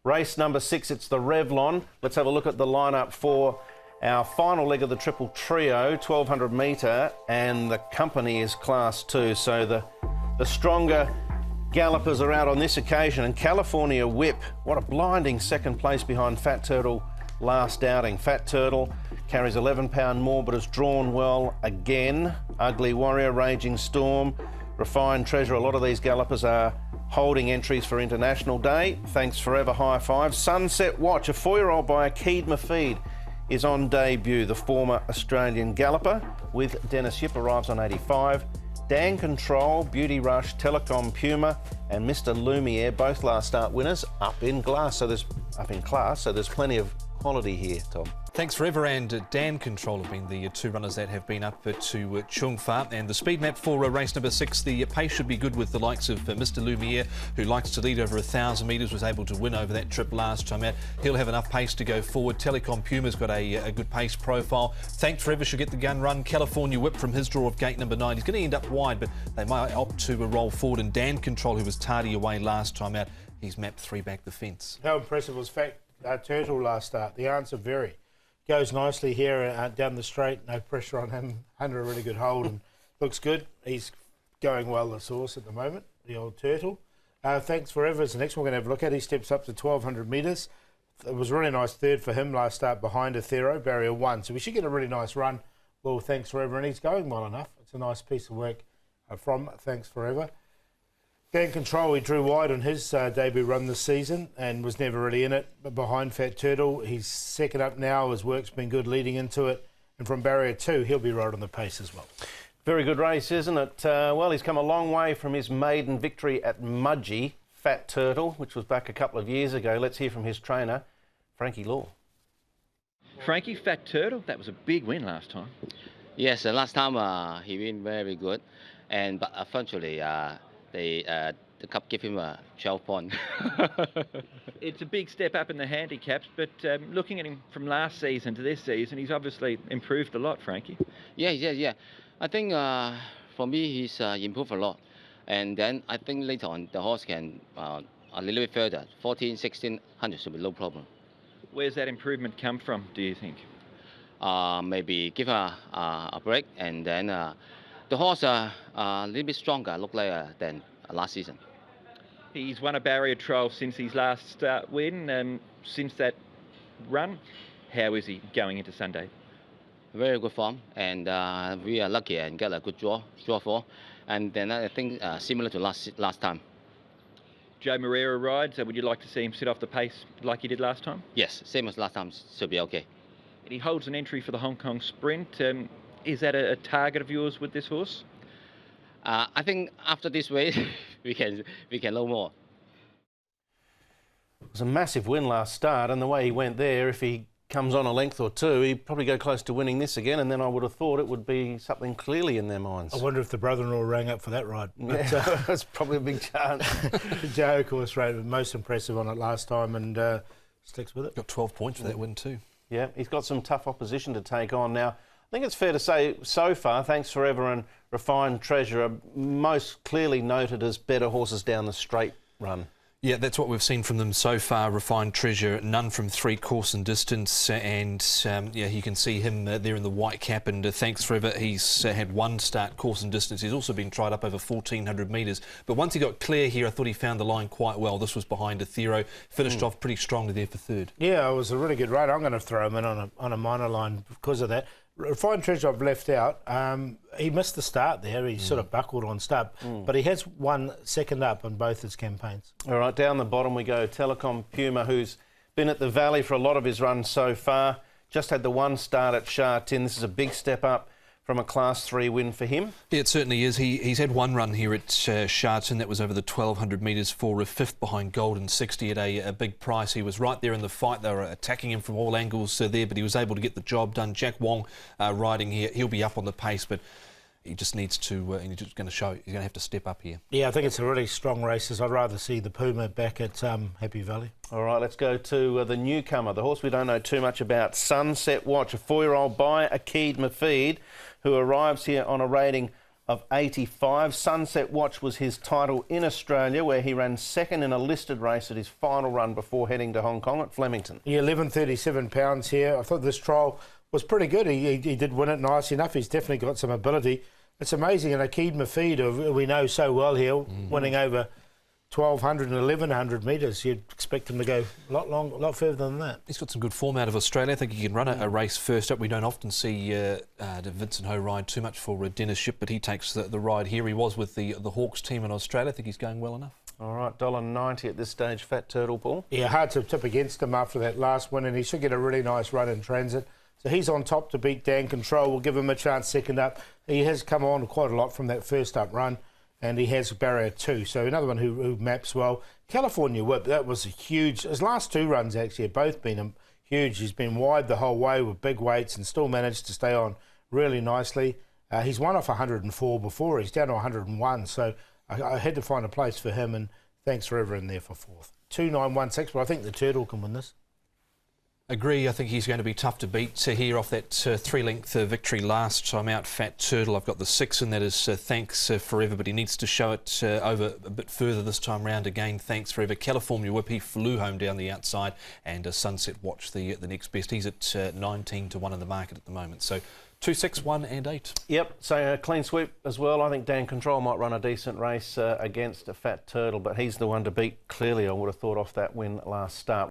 Race number 6, it's the Revlon. Let's have a look at the lineup for our final leg of the triple trio, 1200 metre, and the company is Class 2. So the stronger gallopers are out on this occasion. And California Whip, what a blinding second place behind Fat Turtle last outing. Fat Turtle carries 11 pound more but has drawn well again. Ugly Warrior, Raging Storm, Refined Treasure. A lot of these gallopers are holding entries for International Day. Thanks Forever, High Five. Sunset Watch, a 4-year-old by Akeed Mafid, is on debut. The former Australian galloper with Dennis Yip arrives on 85. Dan Control, Beauty Rush, Telecom Puma and Mr Lumiere, both last start winners, up in class. So there's plenty of quality here, Tom. Thanks Forever and Dan Control have been the two runners that have been up to Chung Fa. And the speed map for race number 6, the pace should be good with the likes of Mr Lumiere, who likes to lead over 1,000 metres, was able to win over that trip last time out. He'll have enough pace to go forward. Telecom Puma's got a good pace profile. Thanks Forever should get the gun run. California Whip from his draw of gate number 9. He's going to end up wide, but they might opt to roll forward. And Dan Control, who was tardy away last time out, he's mapped 3 back the fence. How impressive was Fat Turtle last start? The answer, very. Goes nicely here down the straight, no pressure on him, under a really good hold and looks good. He's going well, the source at the moment, the old Turtle. Thanks Forever is the next one we're going to have a look at. He steps up to 1,200 metres. It was a really nice third for him last start behind Athero, barrier 1. So we should get a really nice run. Well, Thanks Forever, and he's going well enough. It's a nice piece of work from Thanks Forever. Dan Control, he drew wide on his debut run this season and was never really in it. But behind Fat Turtle, he's second up now. His work's been good leading into it. And from barrier 2, he'll be right on the pace as well. Very good race, isn't it? Well, he's come a long way from his maiden victory at Mudgee, Fat Turtle, which was back a couple of years ago. Let's hear from his trainer, Frankie Law. Frankie, Fat Turtle, that was a big win last time. Yes, last time he win very good. But unfortunately, the cup gave him a 12 point. It's a big step up in the handicaps, but looking at him from last season to this season, he's obviously improved a lot, Frankie. Yeah. I think for me, he's improved a lot. And then I think later on, the horse can a little bit further. 14, 1600 should be no problem. Where's that improvement come from, do you think? Maybe give her a break, and then the horse a little bit stronger, look like than last season. He's won a barrier trial since his last win, and since that run, how is he going into Sunday? Very good form, and we are lucky and get a good draw for, and then I think similar to last time. Joe Moreira rides, would you like to see him sit off the pace like he did last time? Yes, same as last time, should be okay. And he holds an entry for the Hong Kong Sprint. Is that a target of yours with this horse? I think after this race, we can know more. It was a massive win last start, and the way he went there, if he comes on a length or two, he'd probably go close to winning this again, and then I would have thought it would be something clearly in their minds. I wonder if the brother-in-law rang up for that ride. Yeah, that's probably a big chance. Joe, of course, rode most impressive on it last time and sticks with it. Got 12 points for that win too. Yeah, he's got some tough opposition to take on now. I think it's fair to say so far, Thanks Forever and Refined Treasure are most clearly noted as better horses down the straight run. Yeah, that's what we've seen from them so far. Refined Treasure, none from 3 course and distance, and yeah, you can see him there in the white cap. And Thanks Forever, he's had 1 start course and distance. He's also been tried up over 1,400 metres. But once he got clear here, I thought he found the line quite well. This was behind Athero, finished off pretty strongly there for 3rd. Yeah, it was a really good ride. I'm going to throw him in on a minor line because of that. Refined Treasure I've left out. He missed the start there. He sort of buckled on start, but he has won second up on both his campaigns. All right, down the bottom we go. Telecom Puma, who's been at the Valley for a lot of his runs so far. Just had the 1 start at Sha Tin. This is a big step up from a Class 3 win for him. Yeah, it certainly is. He's had 1 run here at Sha Tin. That was over the 1,200 metres for a 5th behind Golden 60 at a big price. He was right there in the fight. They were attacking him from all angles there, but he was able to get the job done. Jack Wong riding here. He'll be up on the pace, but he just needs to, he's just going to show, he's going to have to step up here. Yeah, I think it's a really strong race. I'd rather see the Puma back at Happy Valley. All right, let's go to the newcomer, the horse we don't know too much about, Sunset Watch, a 4-year-old by Akeed Mafid, who arrives here on a rating of 85. Sunset Watch was his title in Australia, where he ran second in a listed race at his final run before heading to Hong Kong at Flemington. Yeah, 11.37 pounds here. I thought this trial was pretty good. He did win it nice enough. He's definitely got some ability. It's amazing. And Akeed Mafid, who we know so well here, winning over 1,200 and 1,100 metres. You'd expect him to go a lot further than that. He's got some good form out of Australia. I think he can run a race first up. We don't often see Vincent Ho ride too much for Dennis Ship, but he takes the ride here. He was with the Hawks team in Australia. I think he's going well enough. All right, $1.90 at this stage, Fat Turtle, Paul. Yeah, hard to tip against him after that last win, and he should get a really nice run in transit. So he's on top to beat Dan Control. We'll give him a chance second up. He has come on quite a lot from that first up run, and he has barrier 2. So another one who maps well. California Whip, that was a huge. His last 2 runs actually have both been huge. He's been wide the whole way with big weights and still managed to stay on really nicely. He's won off 104 before. He's down to 101. So I had to find a place for him, and thanks forever in there for 4th. 2.916, but I think the Turtle can win this. Agree. I think he's going to be tough to beat here off that 3-length victory last time out. Fat Turtle, I've got the 6, and that is Thanks Forever, but he needs to show it over a bit further this time round. Again, Thanks Forever. California Whip, he flew home down the outside, and Sunset Watch, the next best. He's at 19 to 1 in the market at the moment. So 2, 6, 1 and 8. Yep, so a clean sweep as well. I think Dan Control might run a decent race against a Fat Turtle, but he's the one to beat clearly, I would have thought, off that win last start.